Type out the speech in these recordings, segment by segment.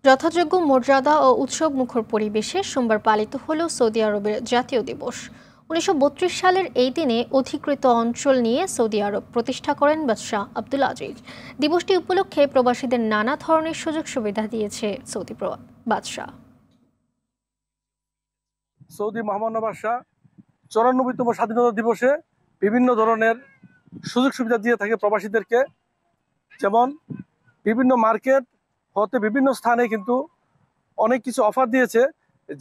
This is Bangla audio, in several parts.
যথাযোগ্য মর্যাদা ও উৎসব মুখর পরিবেশে সোমবার পালিত হল সৌদি আরবের জাতীয় দিবস। ১৯৩২ সালের এই দিনে অধিকৃত অঞ্চল নিয়ে সৌদি আরব প্রতিষ্ঠা করেন বাদশাহ আব্দুল আজিজ। দিবসটি উপলক্ষে প্রবাসীদের নানা ধরনের সুযোগ সুবিধা দিয়েছে সৌদি বাদশাহ। সৌদি মহামান্য বাদশাহ ৯৪তম স্বাধীনতা দিবসে বিভিন্ন ধরনের সুযোগ সুবিধা দিয়ে থাকে প্রবাসীদেরকে, যেমন বিভিন্ন মার্কেট হতে বিভিন্ন স্থানে কিন্তু অনেক কিছু অফার দিয়েছে,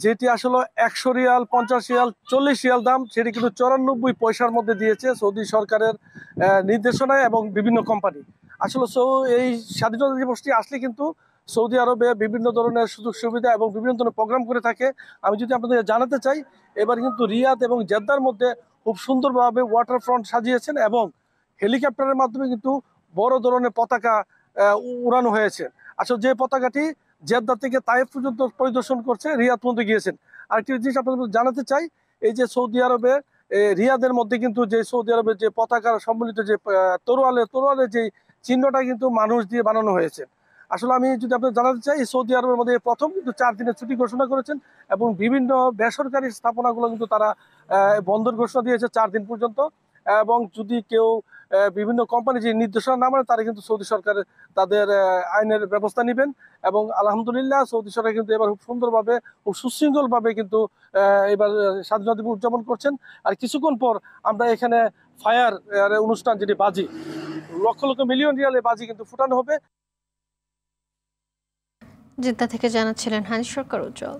যেটি আসলে ১০০ রিয়াল, ৫০ রিয়াল, ৪০ রিয়াল দাম, সেটি কিন্তু ৯৪ পয়সার মধ্যে দিয়েছে সৌদি সরকারের নির্দেশনায় এবং বিভিন্ন কোম্পানি। আসলে এই স্বাধীনতা দিবসটি আসলে কিন্তু সৌদি আরবে বিভিন্ন ধরনের সুযোগ সুবিধা এবং বিভিন্ন ধরনের প্রোগ্রাম করে থাকে। আমি যদি আপনাদের জানাতে চাই, এবার কিন্তু রিয়াদ এবং জেদ্দার মধ্যে খুব সুন্দরভাবে ওয়াটার ফ্রন্ট সাজিয়েছেন এবং হেলিকপ্টারের মাধ্যমে কিন্তু বড় ধরনের পতাকা উড়ানো হয়েছে। আসলে যে পতাকাটি জেদ্দা থেকে তাইফ পর্যন্ত পরিদর্শন করছে, রিয়াদ পর্যন্ত গিয়েছেন। আরেকটি জিনিস আপনাদের জানাতে চাই, এই যে সৌদি আরবে রিয়াদের মধ্যে কিন্তু যে সৌদি আরবের যে পতাকার সম্মিলিত যে তরোয়ালের যে চিহ্নটা কিন্তু মানুষ দিয়ে বানানো হয়েছে। আসলে আমি যদি আপনাদের জানাতে চাই, সৌদি আরবের মধ্যে প্রথম কিন্তু ৪ দিনের ছুটি ঘোষণা করেছেন এবং বিভিন্ন বেসরকারি স্থাপনাগুলো কিন্তু তারা বন্ধের ঘোষণা দিয়েছে ৪ দিন পর্যন্ত। এবং যদি কেউ বিভিন্ন কোম্পানি যে নির্দেশনা না মানে, তারা কিন্তু সৌদি সরকার তাদের আইনের ব্যবস্থা নেবেন। এবং আলহামদুলিল্লাহ সৌদি সরকার কিন্তু এবার খুব সুন্দরভাবে, খুব সুশৃঙ্খলভাবে কিন্তু এবার স্বাধীনতা দিবস উদযাপন করছেন। আর কিছুক্ষণ পর আমরা এখানে ফায়ার অনুষ্ঠান, যেটি বাজি, লক্ষ লক্ষ মিলিয়ন রিয়ালের বাজি কিন্তু ফুটানো হবে। জেদ্দা থেকে জানাচ্ছিলেন হানিফ সরকার উজ্জ্বল।